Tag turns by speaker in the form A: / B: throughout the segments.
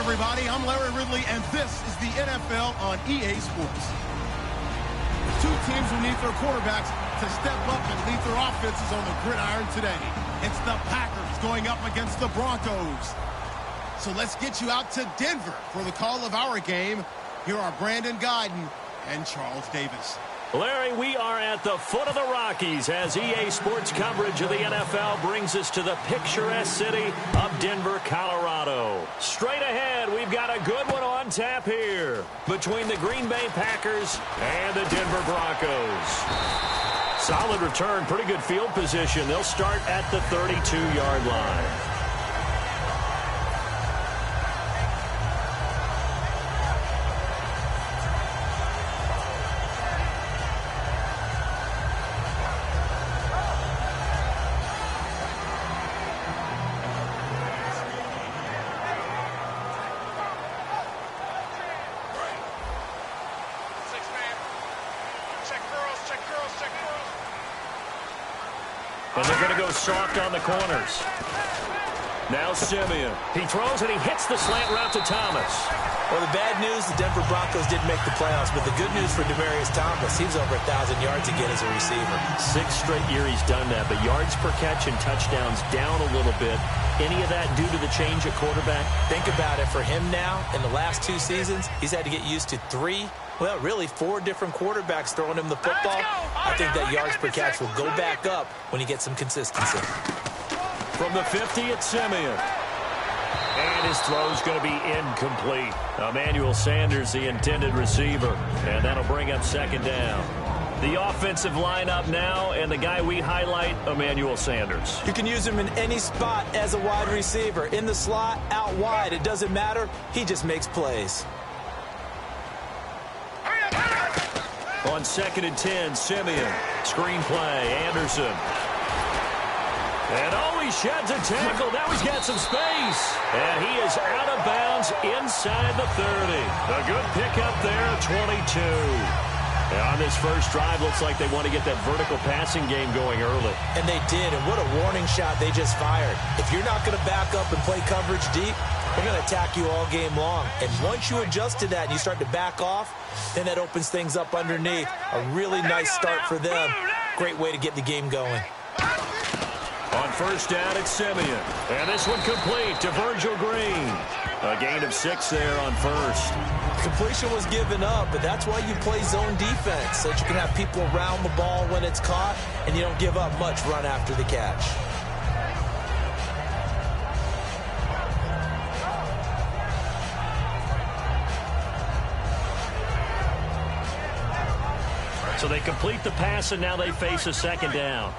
A: everybody. I'm Larry Ridley, and this is the NFL on EA Sports. Two teams who need their quarterbacks to step up and lead their offenses on the gridiron today. It's the Packers going up against the Broncos. So let's get you out to Denver for the call of our game. Here are Brandon Guyton and Charles Davis.
B: Larry, we are at the foot of the Rockies as EA Sports coverage of the NFL brings us to the picturesque city of Denver, Colorado. Straight ahead, we've got a good one on tap here between the Green Bay Packers and the Denver Broncos. Solid return, pretty good field position. They'll start at the 32-yard line. And they're going to go soft on the corners. Now Simeon. He throws and he hits the slant route to Thomas.
C: Well, the bad news, the Denver Broncos didn't make the playoffs, but the good news for Demaryius Thomas, he's over 1,000 yards again as a receiver.
B: 6 straight year he's done that, but yards per catch and touchdowns down a little bit. Any of that due to the change at quarterback?
C: Think about it. For him now, in the last 2 seasons, he's had to get used to 4 different quarterbacks throwing him the football. I think that yards per catch will go back up when he gets some consistency.
B: From the 50, it's Simeon. And his throw's going to be incomplete. Emmanuel Sanders, the intended receiver. And that'll bring up second down. The offensive lineup now, and the guy we highlight, Emmanuel Sanders.
C: You can use him in any spot as a wide receiver. In the slot, out wide, it doesn't matter. He just makes plays.
B: On 2nd and 10, Simeon. Screen play, Anderson. And he sheds a tackle. Now he's got some space. And he is out of bounds inside the 30. A good pickup there at 22. And on this first drive, looks like they want to get that vertical passing game going early.
C: And they did, and what a warning shot they just fired. If you're not going to back up and play coverage deep, we're going to attack you all game long. And once you adjust to that and you start to back off, then that opens things up underneath. A really nice start for them. Great way to get the game going.
B: On first down, it's Simeon. And this one complete to Virgil Green. A gain of 6 there on first.
C: Completion was given up, but that's why you play zone defense, so that you can have people around the ball when it's caught, and you don't give up much run after the catch.
B: So they complete the pass, and now they face a second down.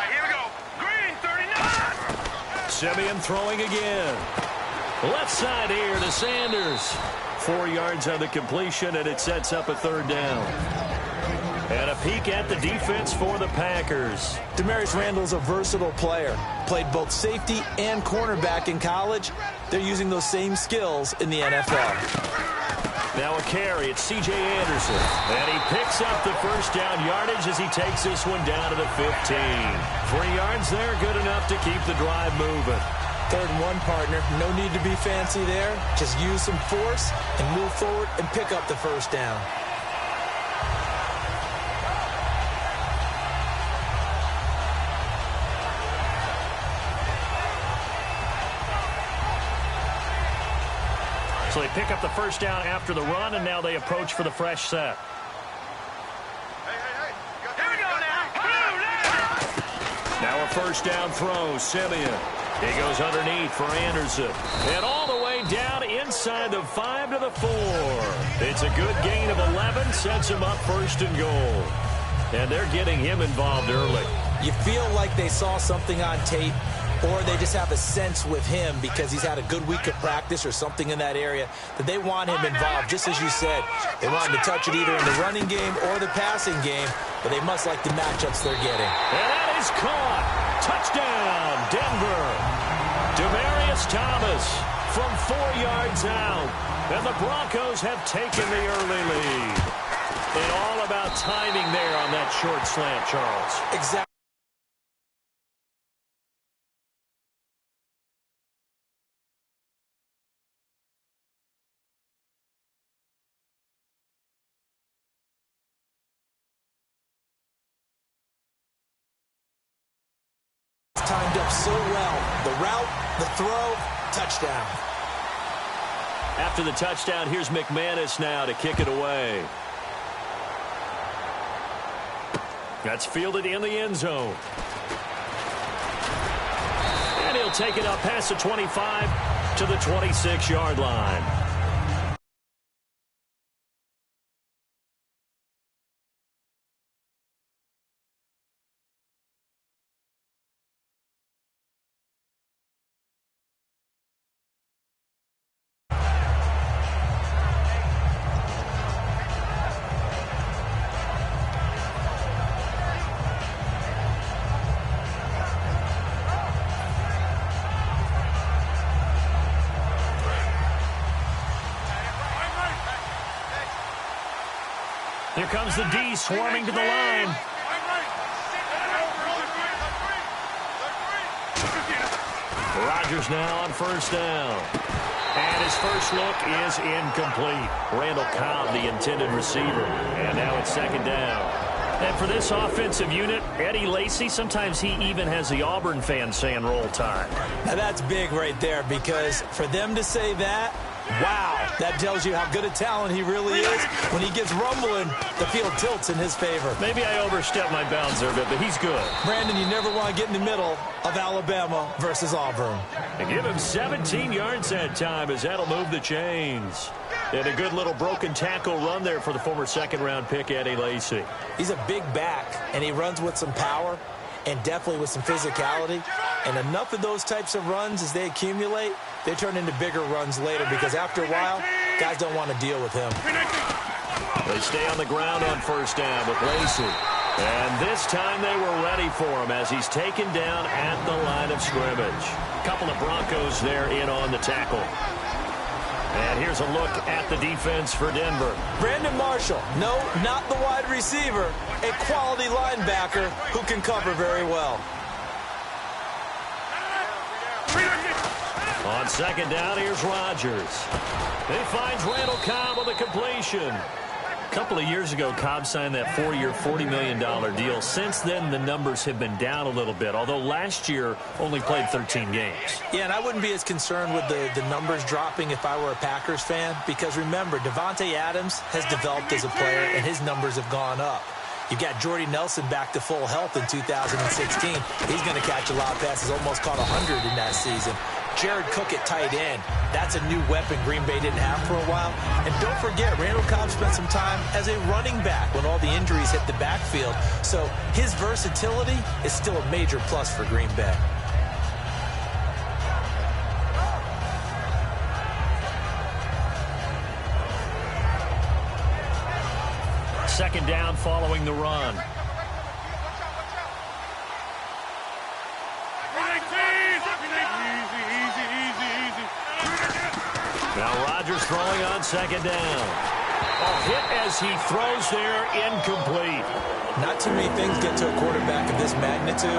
D: Here we go. Green, 39.
B: Simeon throwing again. Left side here to Sanders. 4 yards on the completion, and it sets up a third down. And a peek at the defense for the Packers.
C: Damarious Randall's a versatile player. Played both safety and cornerback in college. They're using those same skills in the NFL.
B: Now a carry, it's C.J. Anderson. And he picks up the first down yardage as he takes this one down to the 15. 3 yards there, good enough to keep the drive moving.
C: 3rd and 1, partner. No need to be fancy there. Just use some force and move forward and pick up the first down.
B: So they pick up the first down after the run, and now they approach for the fresh set.
D: Hey. Here we go now.
B: Now a first down throw, Simeon. He goes underneath for Anderson. And all the way down inside the 5 to the 4. It's a good gain of 11, sets him up 1st and goal. And they're getting him involved early.
C: You feel like they saw something on tape, or they just have a sense with him because he's had a good week of practice or something in that area that they want him involved, just as you said. They want him to touch it either in the running game or the passing game, but they must like the matchups they're getting.
B: And that is caught. Touchdown, Denver. Demaryius Thomas from 4 yards out. And the Broncos have taken the early lead. And all about timing there on that short slant, Charles.
C: Exactly. so well. The route, the throw, touchdown.
B: After the touchdown, here's McManus now to kick it away. That's fielded in the end zone. And he'll take it up past the 25 to the 26-yard line. Here comes the D swarming to the line. Rodgers now on first down. And his first look is incomplete. Randall Cobb, the intended receiver. And now it's second down. And for this offensive unit, Eddie Lacy, sometimes he even has the Auburn fans saying roll tide.
C: Now that's big right there, because for them to say that, wow, that tells you how good a talent he really is. When he gets rumbling, the field tilts in his favor.
B: Maybe I overstepped my bounds there a bit, but he's good.
C: Brandon, you never want to get in the middle of Alabama versus Auburn.
B: And give him 17 yards that time, as that'll move the chains. And a good little broken tackle run there for the former second-round pick, Eddie Lacy.
C: He's a big back, and he runs with some power and definitely with some physicality. And enough of those types of runs, as they accumulate, they turn into bigger runs later, because after a while, guys don't want to deal with him.
B: They stay on the ground on first down with Lacy. And this time they were ready for him as he's taken down at the line of scrimmage. A couple of Broncos there in on the tackle. And here's a look at the defense for Denver.
C: Brandon Marshall, no, not the wide receiver, a quality linebacker who can cover very well.
B: On second down, here's Rodgers. He finds Randall Cobb on the completion. A couple of years ago, Cobb signed that 4-year, $40 million deal. Since then, the numbers have been down a little bit, although last year only played 13 games.
C: Yeah, and I wouldn't be as concerned with the numbers dropping if I were a Packers fan, because remember, Devontae Adams has developed as a player, and his numbers have gone up. You've got Jordy Nelson back to full health in 2016. He's going to catch a lot of passes, almost caught 100 in that season. Jared Cook at tight end. That's a new weapon Green Bay didn't have for a while. And don't forget, Randall Cobb spent some time as a running back when all the injuries hit the backfield. So his versatility is still a major plus for Green Bay.
B: Second down following the run. Now Rodgers throwing on second down. A hit as he throws there, incomplete.
C: Not too many things get to a quarterback of this magnitude,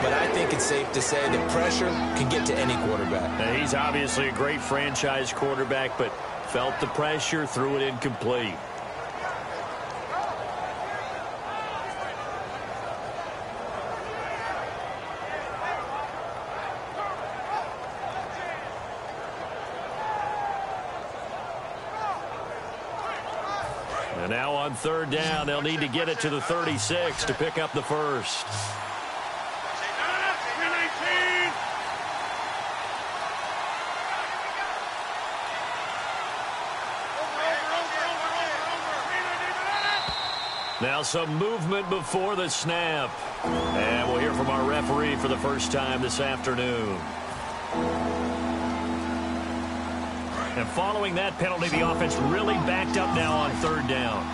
C: but I think it's safe to say that pressure can get to any quarterback.
B: Now, he's obviously a great franchise quarterback, but felt the pressure, threw it incomplete. And now on third down, they'll need to get it to the 36 to pick up the first. Now some movement before the snap. And we'll hear from our referee for the first time this afternoon. And following that penalty, the offense really backed up now on third down.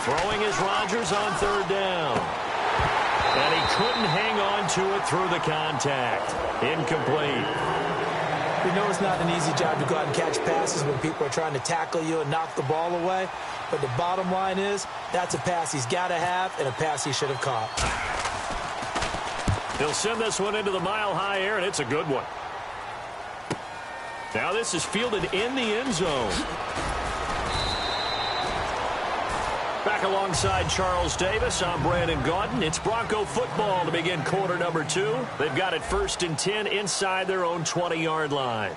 B: Throwing is Rodgers on third down. And he couldn't hang on to it through the contact. Incomplete.
C: We know it's not an easy job to go out and catch passes when people are trying to tackle you and knock the ball away. But the bottom line is, that's a pass he's got to have and a pass he should have caught.
B: He'll send this one into the mile-high air, and it's a good one. Now this is fielded in the end zone. Back alongside Charles Davis, I'm Brandon Gaudin. It's Bronco football to begin quarter number 2. They've got it 1st and 10 inside their own 20-yard line.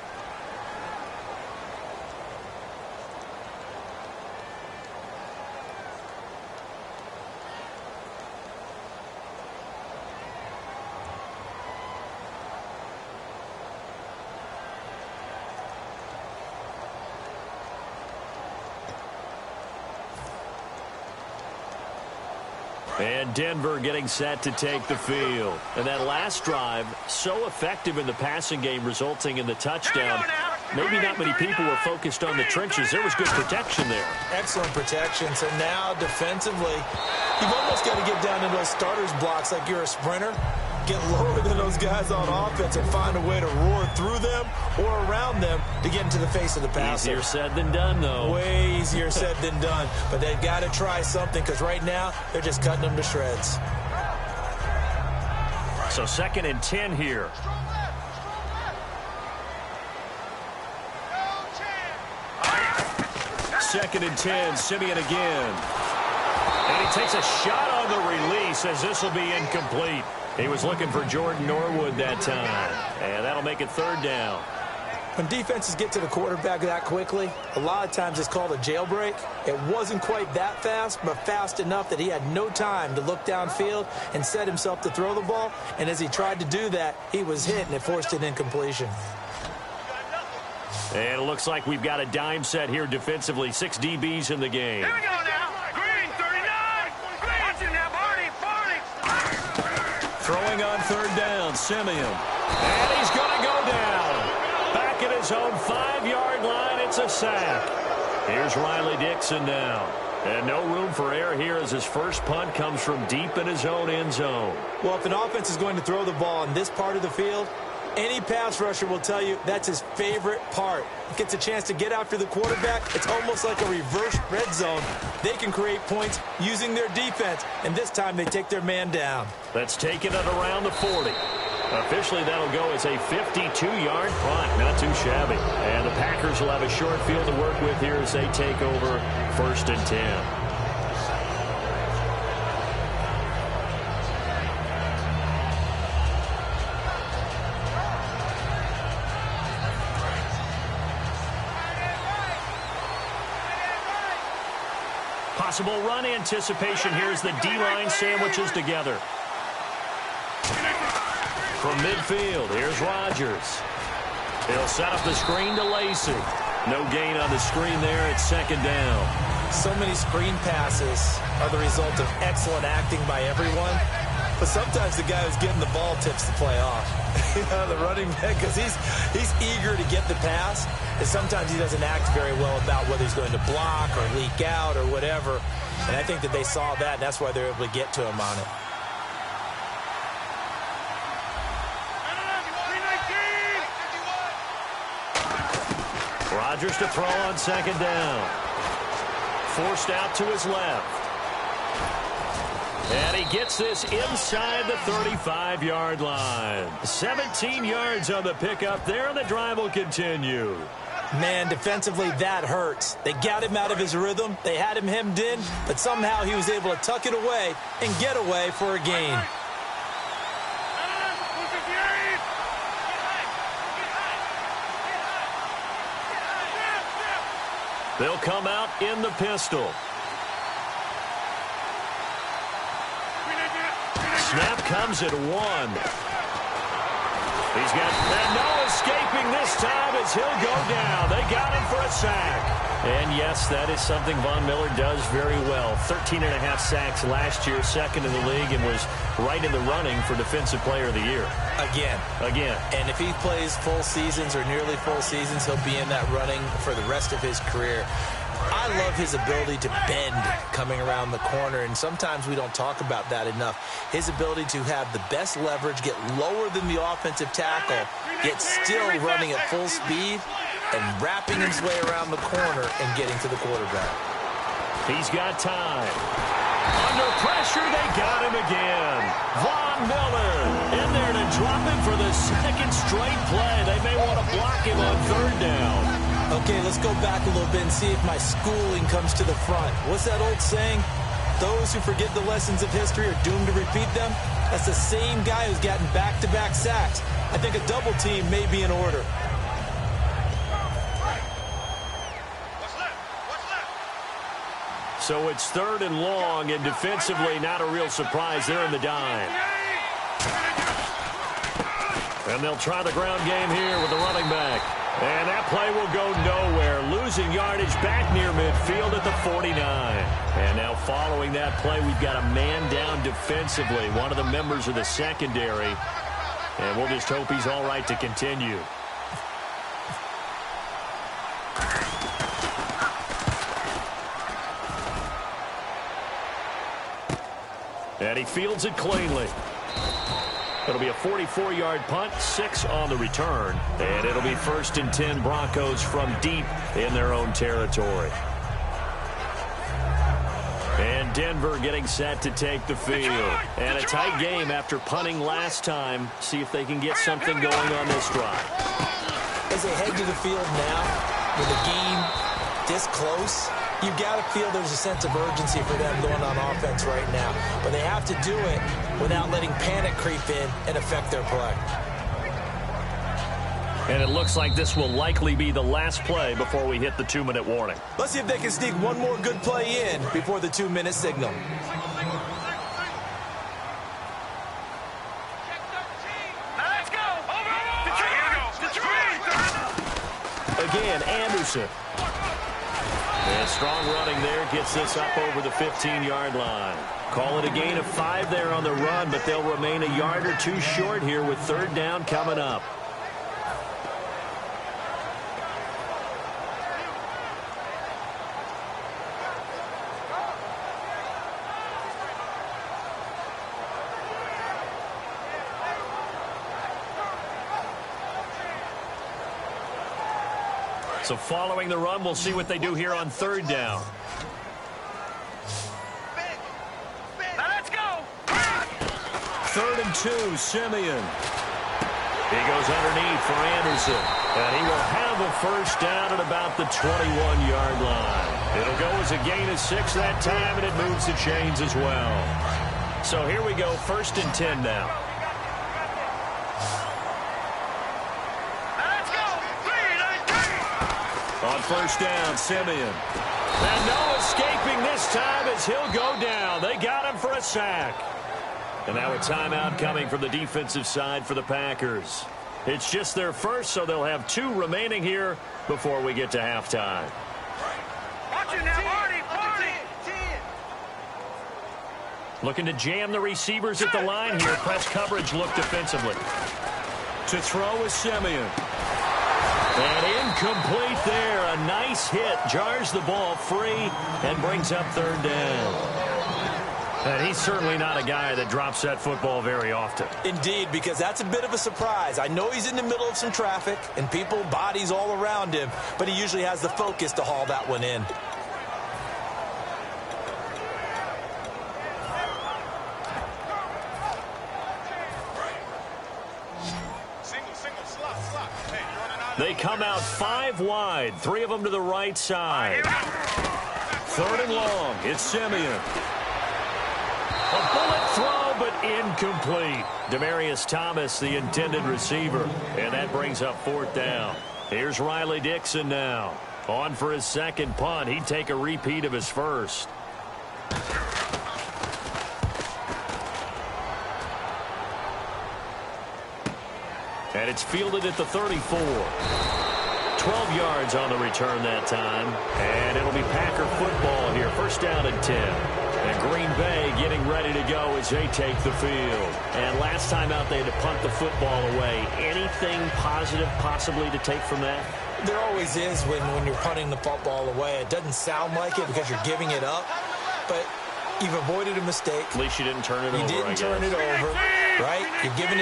B: And Denver getting set to take the field. And that last drive, so effective in the passing game, resulting in the touchdown. Maybe not many people were focused on the trenches. There was good protection there.
C: Excellent protection. So now defensively, you've almost got to get down to those starters blocks like you're a sprinter. Get lower than those guys on offense and find a way to roar through them or around them to get into the face of the passer.
B: Easier said than done, though.
C: Way easier said than done. But they've got to try something because right now they're just cutting them to shreds.
B: So 2nd and 10 here. Second and 10, Simeon again. And he takes a shot on the release as this will be incomplete. He was looking for Jordan Norwood that time. And that'll make it 3rd down.
C: When defenses get to the quarterback that quickly, a lot of times it's called a jailbreak. It wasn't quite that fast, but fast enough that he had no time to look downfield and set himself to throw the ball. And as he tried to do that, he was hit, and it forced an incompletion.
B: And it looks like we've got a dime set here defensively. 6 DBs in the game.
D: Here we go now. Green, 39. Watch him now, Barney.
B: Throwing on 3rd down, Simeon. And he's going to go down. Back at his own 5-yard line, it's a sack. Here's Riley Dixon now. And no room for error here as his first punt comes from deep in his own end zone.
C: Well, if an offense is going to throw the ball in this part of the field, any pass rusher will tell you that's his favorite part. Gets a chance to get after the quarterback. It's almost like a reverse red zone. They can create points using their defense, and this time they take their man down.
B: That's taken it around the 40. Officially, that'll go as a 52-yard punt. Not too shabby. And the Packers will have a short field to work with here as they take over 1st and 10. Possible run anticipation here as the D-line sandwiches together. From midfield, here's Rodgers. He'll set up the screen to Lacey. No gain on the screen there. It's 2nd down.
C: So many screen passes are the result of excellent acting by everyone. But sometimes the guy who's getting the ball tips the play off. The running back, because he's eager to get the pass. And sometimes he doesn't act very well about whether he's going to block or leak out or whatever. And I think that they saw that, and that's why they're able to get to him on it.
B: Rodgers to throw on 2nd down. Forced out to his left. And he gets this inside the 35-yard line. 17 yards on the pickup there, and the drive will continue.
C: Man, defensively, that hurts. They got him out of his rhythm. They had him hemmed in, but somehow he was able to tuck it away and get away for a gain.
B: They'll come out in the pistol. Snap comes at 1. He's got no escaping this time as he'll go down. They got him for a sack. And yes, that is something Von Miller does very well. 13.5 sacks last year, 2nd in the league, and was right in the running for Defensive Player of the Year. Again. And if he plays full seasons or nearly full seasons, he'll be in that running for the rest of his career. I love his ability to bend coming around the corner, and sometimes we don't talk about that enough. His ability to have the best leverage, get lower than the offensive tackle, yet still running at full speed and wrapping his way around the corner and getting to the quarterback. He's got time. Under pressure, they got him again. Von Miller in there to drop him for the second straight play. They may want to block him on third down.
C: Okay, let's go back a little bit and see if my schooling comes to the front. What's that old saying? Those who forget the lessons of history are doomed to repeat them. That's the same guy who's gotten back-to-back sacks. I think a double team may be in order.
B: So it's third and long, and defensively not a real surprise. They're in the dime. And they'll try the ground game here with the running back. And that play will go nowhere. Losing yardage back near midfield at the 49. And now following that play, we've got a man down defensively, one of the members of the secondary. And we'll just hope he's all right to continue. And he fields it cleanly. It'll be a 44-yard punt, 6 on the return. And it'll be 1st and 10 Broncos from deep in their own territory. And Denver getting set to take the field. And a tight game after punting last time. See if they can get something going on this drive.
C: As they head to the field now, with the game this close, you've got to feel there's a sense of urgency for them going on offense right now. But they have to do it without letting panic creep in and affect their play.
B: And it looks like this will likely be the last play before we hit the 2-minute warning.
C: Let's see if they can sneak one more good play in before the 2-minute signal.
B: Again, Anderson. And strong running there gets this up over the 15-yard line. Call it a gain of 5 there on the run, but they'll remain a yard or 2 short here with third down coming up. So following the run, we'll see what they do here on third down.
D: Let's go.
B: 3rd and 2, Simeon. He goes underneath for Anderson. And he will have a first down at about the 21-yard line. It'll go as a gain of 6 that time, and it moves the chains as well. So here we go, 1st and 10 now. On first down, Simeon. And no escaping this time as he'll go down. They got him for a sack. And now a timeout coming from the defensive side for the Packers. It's just their first, so they'll have 2 remaining here before we get to halftime.
D: Watch it now, Marty.
B: Looking to jam the receivers at the line here. Press coverage look defensively. To throw is Simeon. And incomplete there. A nice hit. Jars the ball free and brings up third down. And he's certainly not a guy that drops that football very often.
C: Indeed, because that's a bit of a surprise. I know he's in the middle of some traffic and people, bodies all around him, but he usually has the focus to haul that one in.
B: They come out 5 wide, 3 of them to the right side. 3rd and long, it's Simeon. A bullet throw, but incomplete. Demaryius Thomas, the intended receiver, and that brings up 4th down. Here's Riley Dixon now. On for his second punt. He'd take a repeat of his first. And it's fielded at the 34. 12 yards on the return that time. And it'll be Packer football here. First down and 10. And Green Bay getting ready to go as they take the field. And last time out, they had to punt the football away. Anything positive possibly to take from that?
C: There always is when you're punting the football away. It doesn't sound like it because you're giving it up. But you've avoided a mistake.
B: At least you didn't turn it over,
C: You didn't turn it over. right? You're giving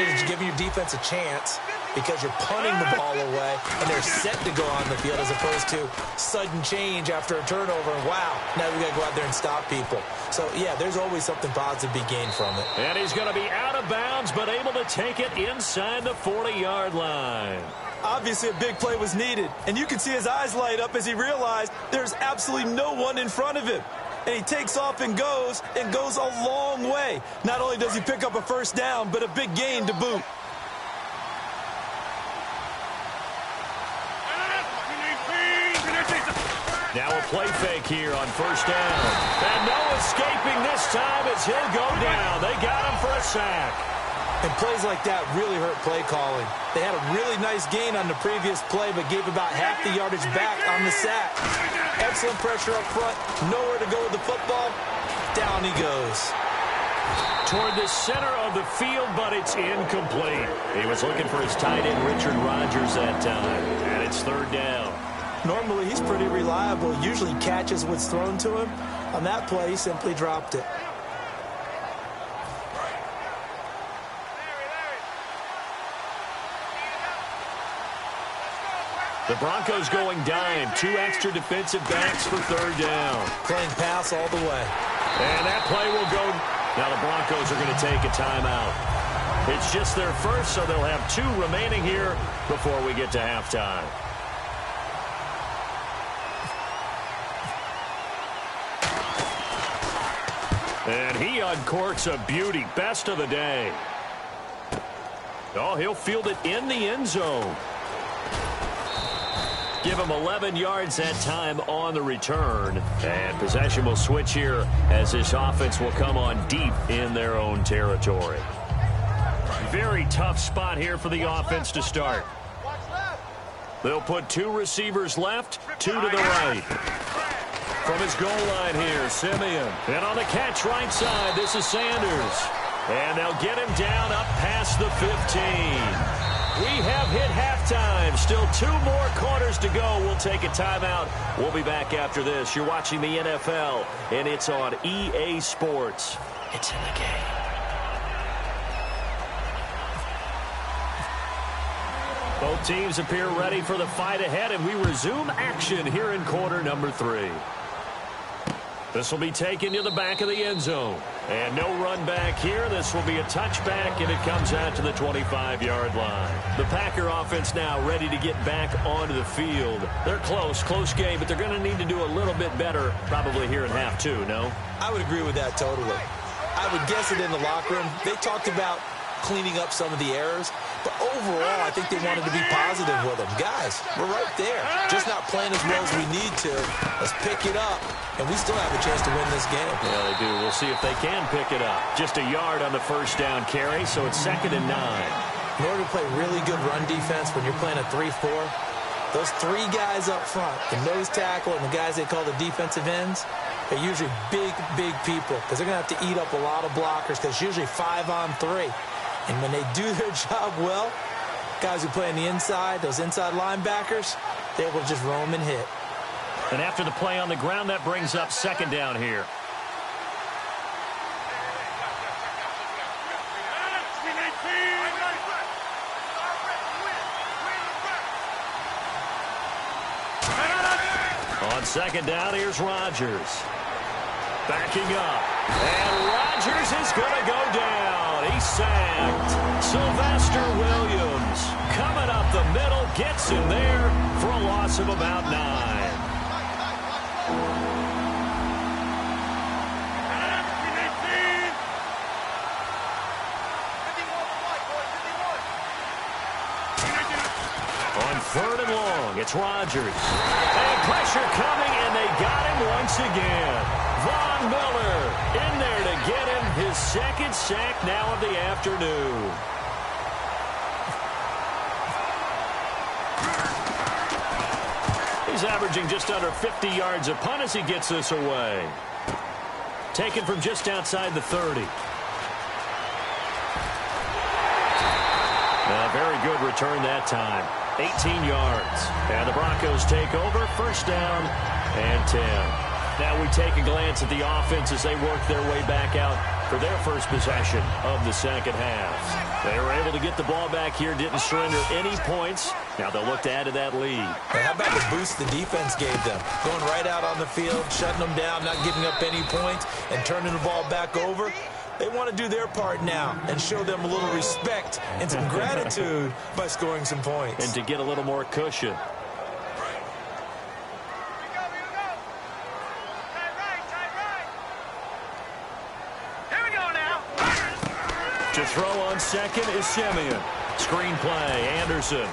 C: your defense a chance because you're punting the ball away, and they're set to go on the field as opposed to sudden change after a turnover. And wow, now we got to go out there and stop people. So, yeah, there's always something positive to be gained from it.
B: And he's going to be out of bounds, but able to take it inside the 40-yard line.
E: Obviously, a big play was needed, and you can see his eyes light up as he realized there's absolutely no one in front of him. And he takes off and goes a long way. Not only does he pick up a first down, but a big gain to boot.
B: Now a play fake here on first down. And no escaping this time as he'll go down. They got him for a sack.
C: And plays like that really hurt play calling. They had a really nice gain on the previous play, but gave about half the yardage back on the sack. Excellent pressure up front. Nowhere to go with the football. Down he goes.
B: Toward the center of the field, but it's incomplete. He was looking for his tight end, Richard Rodgers, that time. And it's third down.
C: Normally, he's pretty reliable. Usually catches what's thrown to him. On that play, he simply dropped it.
B: The Broncos going dime. 2 extra defensive backs for third down.
C: Playing pass all the way.
B: And that play will go. Now the Broncos are going to take a timeout. It's just their first, so they'll have 2 remaining here before we get to halftime. And he uncorks a beauty. Best of the day. Oh, he'll field it in the end zone. Give him 11 yards that time on the return. And possession will switch here as this offense will come on deep in their own territory. Very tough spot here for the offense to start. They'll put 2 receivers left, 2 to the right. From his goal line here, Simeon. And on the catch right side, this is Sanders. And they'll get him down up past the 15. We have hit halftime. Still 2 more quarters to go. We'll take a timeout. We'll be back after this. You're watching the NFL, and it's on EA Sports. It's in the game. Both teams appear ready for the fight ahead, and we resume action here in quarter number 3. This will be taken to the back of the end zone. And no run back here. This will be a touchback, and it comes out to the 25-yard line. The Packer offense now ready to get back onto the field. They're close game, but they're going to need to do a little bit better probably here in half 2, no?
C: I would agree with that totally. I would guess it in the locker room. They talked about cleaning up some of the errors, but overall, I think they wanted to be positive with them. Guys, we're right there. Just not playing as well as we need to. Let's pick it up, and we still have a chance to win this game.
B: Yeah, they do. We'll see if they can pick it up. Just a yard on the first down carry, so it's 2nd and 9.
C: In order to play really good run defense when you're playing a 3-4, those 3 guys up front, the nose tackle and the guys they call the defensive ends, they're usually big people because they're going to have to eat up a lot of blockers because it's usually 5-on-3. And when they do their job well, guys who play on the inside, those inside linebackers, they're able to just roam and hit.
B: And after the play on the ground, that brings up 2nd down here. On 2nd down, here's Rodgers. Backing up. And Rodgers is going to go down. He's sacked. Sylvester Williams coming up the middle, gets him there for a loss of about 9. On 3rd and long, it's Rodgers. And pressure coming, and they got him once again. Von Miller in there to get him his 2nd sack now of the afternoon. He's averaging just under 50 yards a punt as he gets this away. Taken from just outside the 30. A very good return that time. 18 yards. And the Broncos take over. 1st down and 10. Now we take a glance at the offense as they work their way back out for their first possession of the second half. They were able to get the ball back here, didn't surrender any points. Now they'll look to add to that lead.
C: Hey, how about the boost the defense gave them? Going right out on the field, shutting them down, not giving up any points, and turning the ball back over. They want to do their part now and show them a little respect and some gratitude by scoring some points.
B: And to get a little more cushion. To throw on second is Simeon. Screen play, Anderson.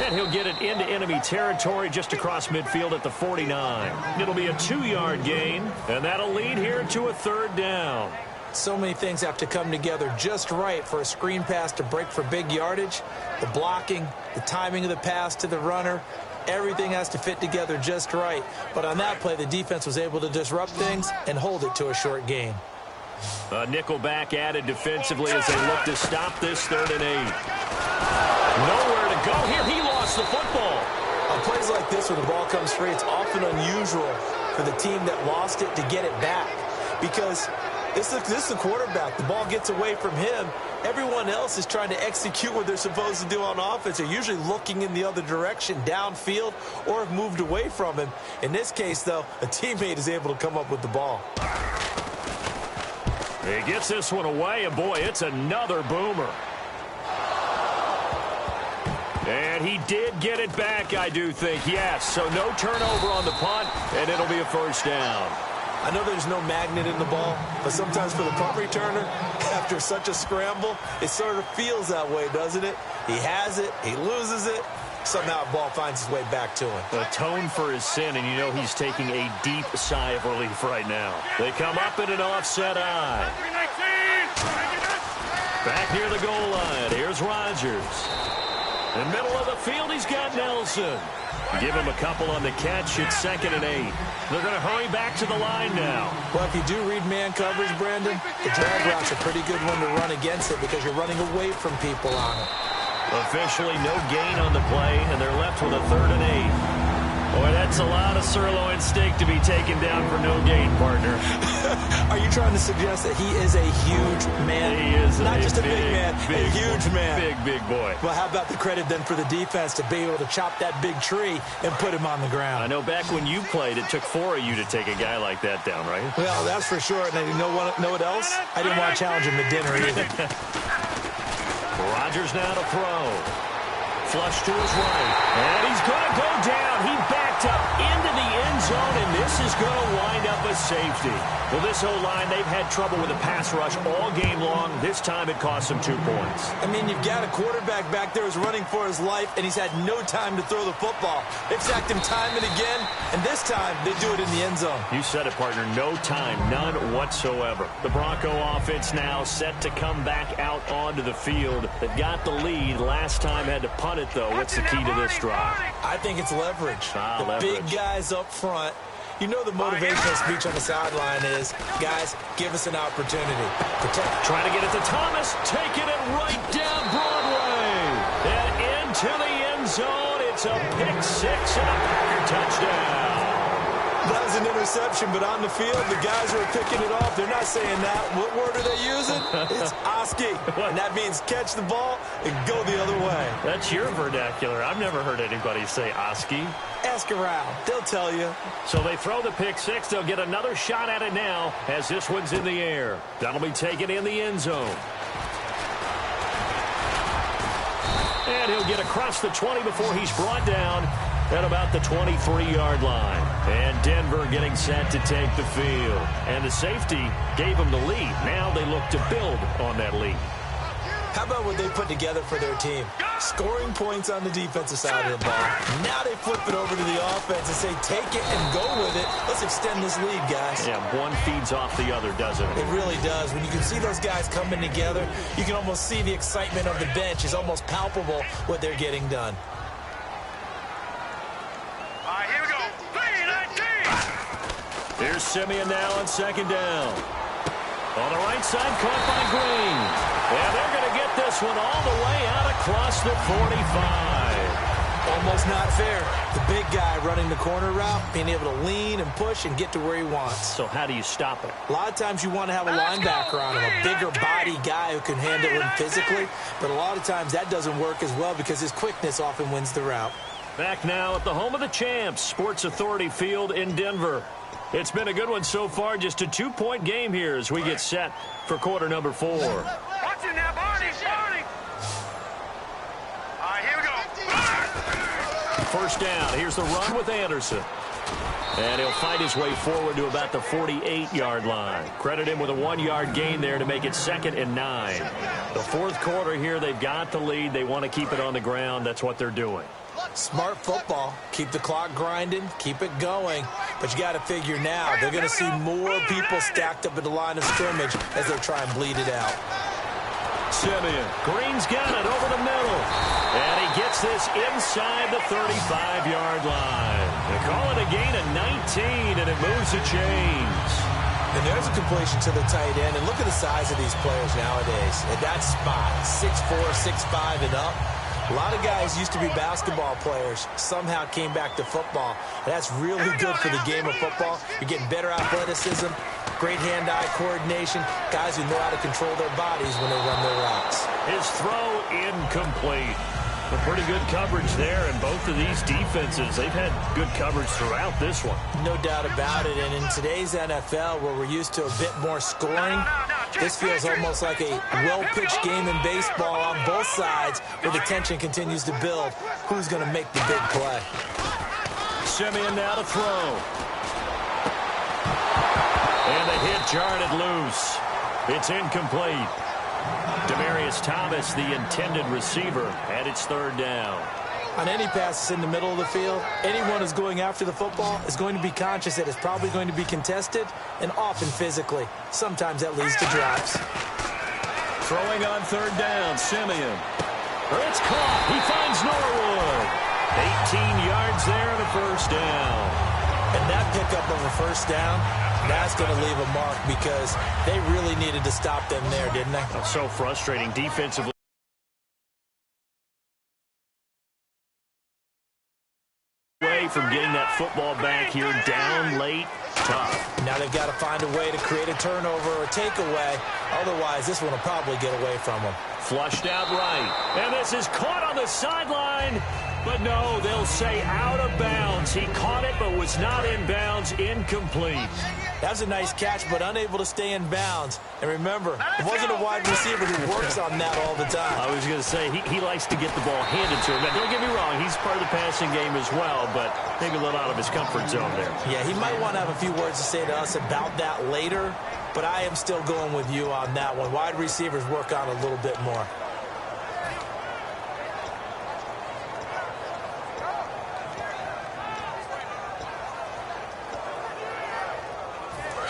B: And he'll get it into enemy territory just across midfield at the 49. It'll be a 2-yard gain, and that'll lead here to a third down.
C: So many things have to come together just right for a screen pass to break for big yardage. The blocking, the timing of the pass to the runner, everything has to fit together just right. But on that play, the defense was able to disrupt things and hold it to a short gain.
B: A nickel back added defensively as they look to stop this 3rd and 8. Nowhere to go here. He lost the football.
C: On plays like this where the ball comes free, it's often unusual for the team that lost it to get it back. Because this is the quarterback. The ball gets away from him. Everyone else is trying to execute what they're supposed to do on offense. They're usually looking in the other direction, downfield, or have moved away from him. In this case, though, a teammate is able to come up with the ball.
B: He gets this one away, and boy, it's another boomer. And he did get it back, I do think, yes. So no turnover on the punt, and it'll be a first down.
C: I know there's no magnet in the ball, but sometimes for the punt returner, after such a scramble, it sort of feels that way, doesn't it? He has it, he loses it, somehow the ball finds its way back to him.
B: Atone for his sin, and you know he's taking a deep sigh of relief right now. They come up in an offset eye. Back near the goal line, here's Rodgers. In the middle of the field, he's got Nelson. Give him a couple on the catch. It's 2nd and 8. They're going to hurry back to the line now.
C: Well, if you do read man coverage, Brandon, the drag route's a pretty good one to run against it because you're running away from people on it.
B: Officially no gain on the play, and they're left with a 3rd and 8. Boy, that's a lot of sirloin steak to be taken down for no gain, partner.
C: Are you trying to suggest that he is a huge man?
B: He is
C: not just a big man,
B: big,
C: a huge man.
B: Big boy.
C: Well, how about the credit then for the defense to be able to chop that big tree and put him on the ground?
B: I know back when you played, it took 4 of you to take a guy like that down, right?
C: Well, that's for sure. And you know what else? I didn't want to challenge him to dinner either.
B: Rodgers now to throw. Flush to his right. And he's going to go down. He backed up into the end zone, and this is going to wind up a safety. Well, this whole line, they've had trouble with a pass rush all game long. This time it cost them 2 points.
C: I mean, you've got a quarterback back there who's running for his life, and he's had no time to throw the football. They've sacked him time and again, and this time they do it in the end zone.
B: You said it, partner. No time, none whatsoever. The Bronco offense now set to come back out onto the field. They've got the lead. Last time had to punt it, though. What's the key to this drive?
C: I think it's leverage. The
B: leverage.
C: Big guys up front. You know the motivational speech on the sideline is, guys, give us an opportunity. Protect.
B: Trying to get it to Thomas. Taking it right down Broadway. And into the end zone. It's a pick 6 and a Packer touchdown.
C: That was an interception, but on the field, the guys who are picking it off, they're not saying that. What word are they using? It's Oski. And that means catch the ball and go the other way.
B: That's your vernacular. I've never heard anybody say Oski.
C: Ask around. They'll tell you.
B: So they throw the pick 6. They'll get another shot at it now as this one's in the air. That'll be taken in the end zone. And he'll get across the 20 before he's brought down at about the 23-yard line. And Denver getting set to take the field. And the safety gave them the lead. Now they look to build on that lead.
C: How about what they put together for their team? Scoring points on the defensive side of the ball. Now they flip it over to the offense and say, take it and go with it. Let's extend this lead, guys.
B: Yeah, one feeds off the other, doesn't it?
C: It really does. When you can see those guys coming together, you can almost see the excitement of the bench. It's almost palpable what they're getting done.
D: All right, here we go. 3-19.
B: Here's Simeon now on 2nd down. On the right side, caught by Green. And they're going to get this one all the way out across the 45.
C: Almost not fair. The big guy running the corner route, being able to lean and push and get to where he wants.
B: So how do you stop it?
C: A lot of times you want to have a linebacker on him, a bigger body guy who can handle him physically, but a lot of times that doesn't work as well because his quickness often wins the route.
B: Back now at the home of the champs, Sports Authority Field in Denver. It's been a good one so far, just a 2-point game here as we get set for quarter number 4.
D: Watch it now, Barney. All right, here we go.
B: First down, here's the run with Anderson. And he'll fight his way forward to about the 48-yard line. Credit him with a 1-yard gain there to make it 2nd and 9. The fourth quarter here, they've got the lead. They want to keep it on the ground. That's what they're doing.
C: Smart football. Keep the clock grinding. Keep it going. But you got to figure now, they're going to see more people stacked up at the line of scrimmage as they try and bleed it out.
B: Simeon. Green's got it over the middle. And he gets this inside the 35-yard line. They call it a gain of 19, and it moves the chains.
C: And there's a completion to the tight end. And look at the size of these players nowadays. At that spot, 6'4", 6'5", and up. A lot of guys used to be basketball players, somehow came back to football. And that's really good for the game of football. You're getting better athleticism, great hand-eye coordination, guys who know how to control their bodies when they run their routes.
B: His throw incomplete. A pretty good coverage there, and both of these defenses, they've had good coverage throughout this one.
C: No doubt about it, and in today's NFL, where we're used to a bit more scoring, this feels almost like a well-pitched game in baseball on both sides, where the tension continues to build. Who's going to make the big play?
B: Simeon now to throw. And the hit jarred it loose. It's incomplete. Demaryius Thomas, the intended receiver, at its 3rd down.
C: On any passes in the middle of the field, anyone who's going after the football is going to be conscious that it's probably going to be contested and often physically. Sometimes that leads to drops.
B: Throwing on 3rd down, Simeon. It's caught. He finds Norwood. 18 yards there and a first down.
C: And that pickup of a first down, that's going to leave a mark because they really needed to stop them there, didn't they?
B: That's so frustrating defensively. From getting that football back here down late, tough.
C: Now they've got to find a way to create a turnover or takeaway. Otherwise, this one will probably get away from them.
B: Flushed out right. And this is caught on the sideline. But no, they'll say out of bounds. He caught it but was not in bounds. Incomplete.
C: That was a nice catch, but unable to stay in bounds. And remember, it wasn't a wide receiver who works on that all the time.
B: I was going to say, he likes to get the ball handed to him. Now, don't get me wrong, he's part of the passing game as well, but maybe a little out of his comfort zone there.
C: Yeah, he might want to have a few words to say to us about that later, but I am still going with you on that one. Wide receivers work on a little bit more.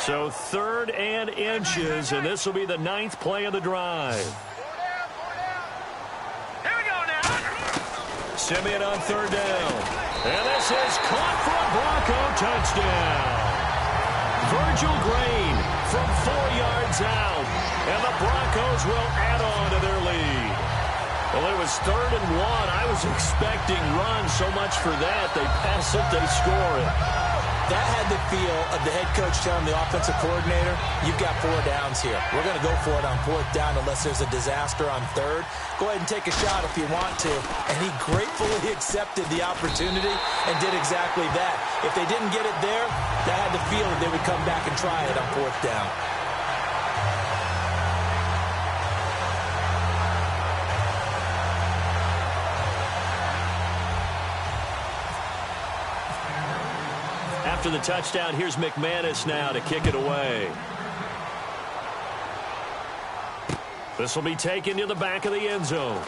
B: So 3rd and inches, and this will be the 9th play of the drive.
D: Here we go now.
B: Simeon on 3rd down. And this is caught for a Bronco touchdown. Virgil Green from 4 yards out. And the Broncos will add on to their lead. Well, it was 3rd and 1. I was expecting runs, so much for that. They pass it, they score it.
C: That had the feel of the head coach telling the offensive coordinator, you've got 4 downs here. We're going to go for it on 4th down unless there's a disaster on 3rd. Go ahead and take a shot if you want to. And he gratefully accepted the opportunity and did exactly that. If they didn't get it there, that had the feel that they would come back and try it on 4th down.
B: After the touchdown, here's McManus now to kick it away. This will be taken to the back of the end zone.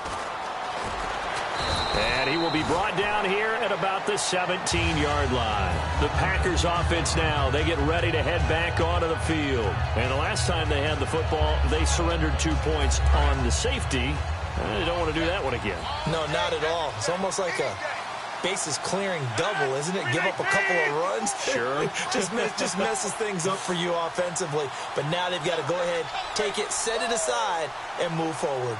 B: And he will be brought down here at about the 17-yard line. The Packers offense now, they get ready to head back onto the field. And the last time they had the football, they surrendered 2 points on the safety. They don't want to do that one again.
C: No, not at all. It's almost like a bases clearing double, isn't it? Give up a couple of runs.
B: Sure.
C: just messes things up for you offensively. But now they've got to go ahead, take it, set it aside, and move forward.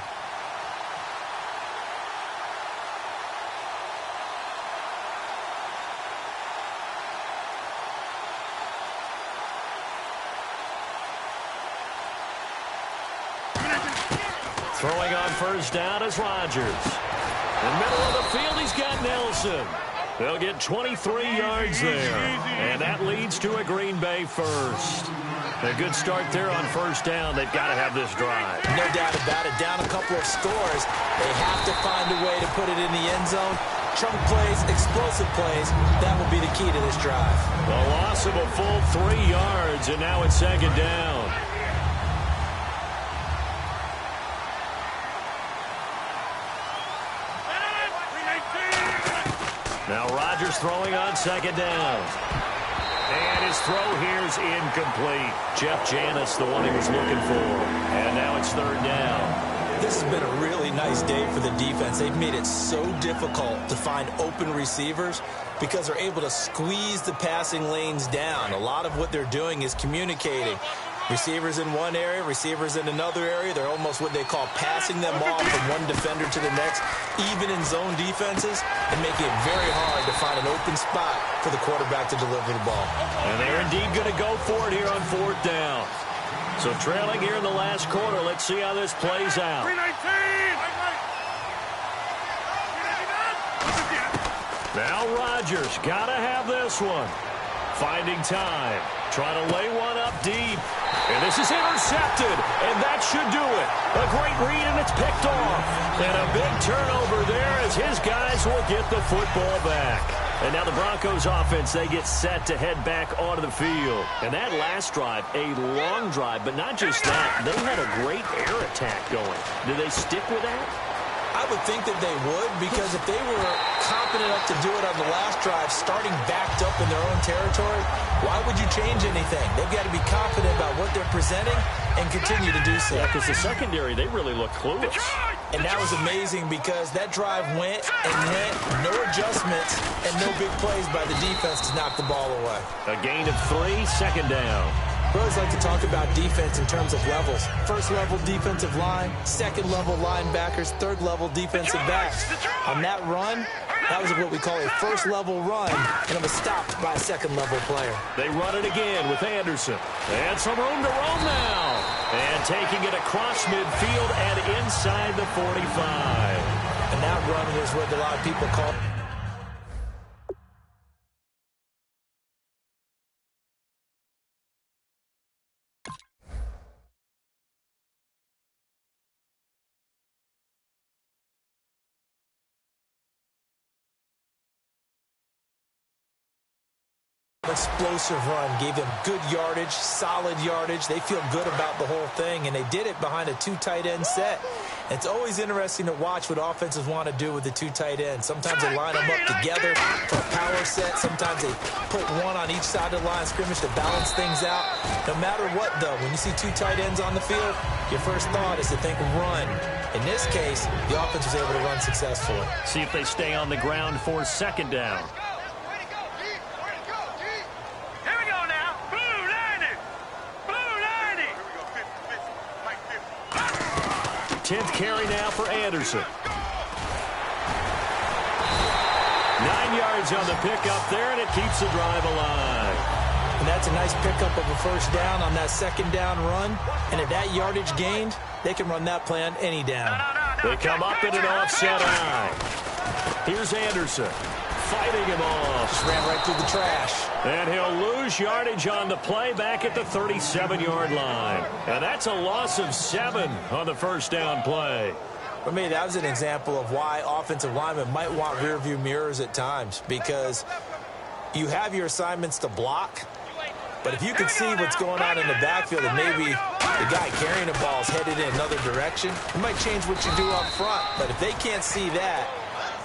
B: Throwing on first down is Rodgers. In the middle of the field, he's got Nelson. They'll get 23 yards there. And that leads to a Green Bay first. A good start there on first down. They've got to have this drive.
C: No doubt about it. Down a couple of scores. They have to find a way to put it in the end zone. Chunk plays, explosive plays. That will be the key to this drive.
B: The loss of a full 3 yards, and now it's second down. Now Rodgers throwing on second down. And his throw here's incomplete. Jeff Janis, the one he was looking for. And now it's third down.
C: This has been a really nice day for the defense. They've made it so difficult to find open receivers because they're able to squeeze the passing lanes down. A lot of what they're doing is communicating. Receivers in one area, receivers in another area. They're almost what they call passing them off from one defender to the next, even in zone defenses, and making it very hard to find an open spot for the quarterback to deliver the ball.
B: And they're indeed going to go for it here on fourth down. So trailing here in the last quarter, let's see how this plays out. Now Rodgers, got to have this one. Finding time. Trying to lay one up deep. And this is intercepted. And that should do it. A great read, and it's picked off. And a big turnover there as his guys will get the football back. And now the Broncos offense, they get set to head back onto the field. And that last drive, a long drive, but not just that. They had a great air attack going. Do they stick with that?
C: I would think that they would, because if they were confident enough to do it on the last drive, starting backed up in their own territory, why would you change anything? They've got to be confident about what they're presenting and continue to do so.
B: Yeah, because the secondary, they really look clueless.
C: And that was amazing because that drive went and went, no adjustments, and no big plays by the defense to knock the ball away.
B: A gain of 3, second down.
C: We always like to talk about defense in terms of levels. First level defensive line, second level linebackers, third level defensive backs. On that run, that was what we call a first level run, and it was stopped by a second level player.
B: They run it again with Anderson. And some room to roam now. And taking it across midfield and inside the 45.
C: And that run is what a lot of people call explosive run, gave them good yardage, solid yardage. They feel good about the whole thing, and they did it behind a 2 tight end set. It's always interesting to watch what offenses want to do with the 2 tight ends. Sometimes they line them up together for a power set. Sometimes they put one on each side of the line of scrimmage to balance things out. No matter what, though, when you see 2 tight ends on the field, your first thought is to think run. In this case, the offense was able to run successfully.
B: See if they stay on the ground for second down. 10th carry now for Anderson. 9 yards on the pickup there, and it keeps the drive alive.
C: And that's a nice pickup of a first down on that second down run. And at that yardage gained, they can run that play on any down.
B: They come up in an offset eye. Here's Anderson. Fighting him off.
C: Just ran right through the trash.
B: And he'll lose yardage on the play back at the 37-yard line. And that's a loss of 7 on the first down play.
C: For me, that was an example of why offensive linemen might want rearview mirrors at times, because you have your assignments to block, but if you can see what's going on in the backfield and maybe the guy carrying the ball is headed in another direction, it might change what you do up front. But if they can't see that,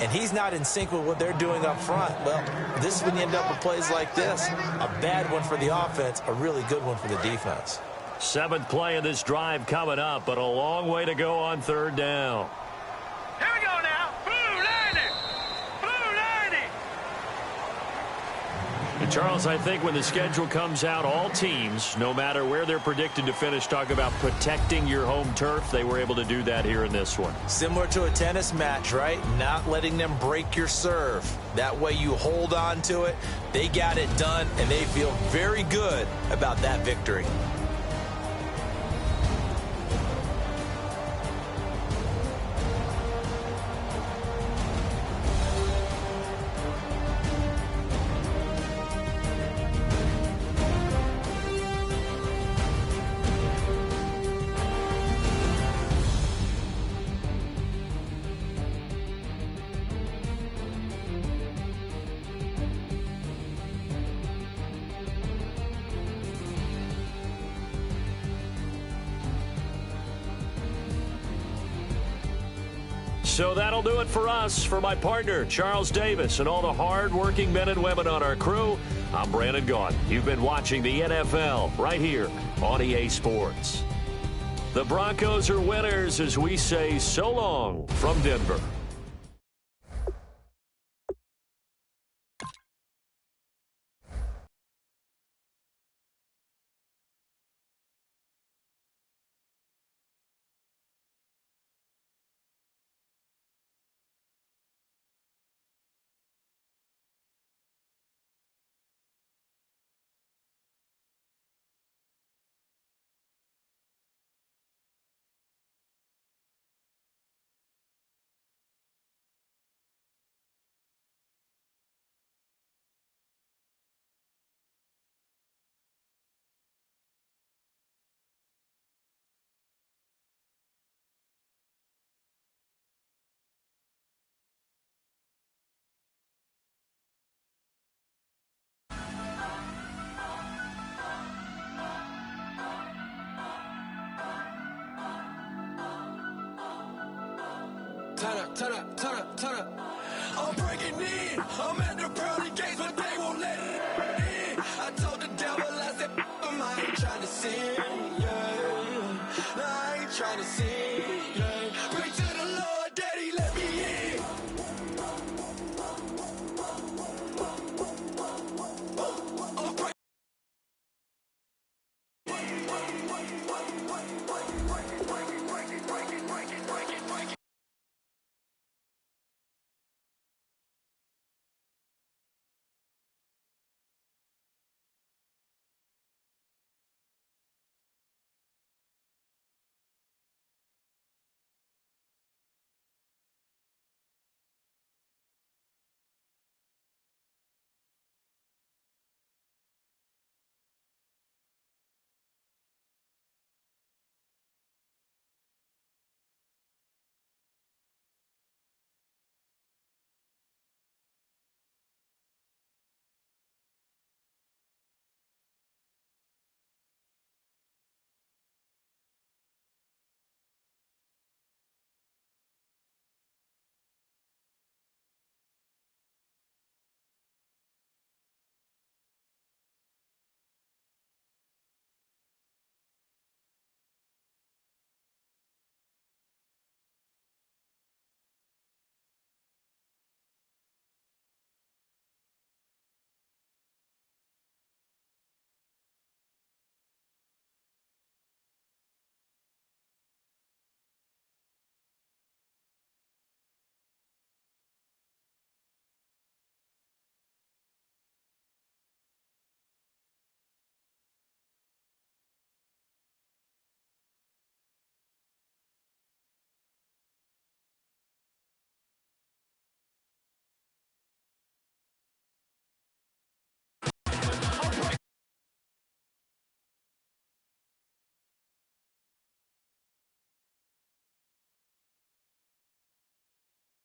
C: and he's not in sync with what they're doing up front, well, this is when you end up with plays like this. A bad one for the offense, a really good one for the defense.
B: 7th play of this drive coming up, but a long way to go on third down.
D: Here we go now. Blue 90. Blue 90.
B: And Charles, I think when the schedule comes out, all teams, no matter where they're predicted to finish, talk about protecting your home turf. They were able to do that here in this one.
C: Similar to a tennis match, right? Not letting them break your serve. That way you hold on to it. They got it done, and they feel very good about that victory.
B: So that'll do it for us. For my partner, Charles Davis, and all the hard-working men and women on our crew, I'm Brandon Gaudin. You've been watching the NFL right here on EA Sports. The Broncos are winners as we say so long from Denver.
F: Turn up. I'm breaking in. I'm at the pearly gates, but they won't let it in. I told the devil, I said, I ain't trying to sin, yeah. No, I ain't trying to sin, yeah. Pray to the Lord, Daddy, let me in.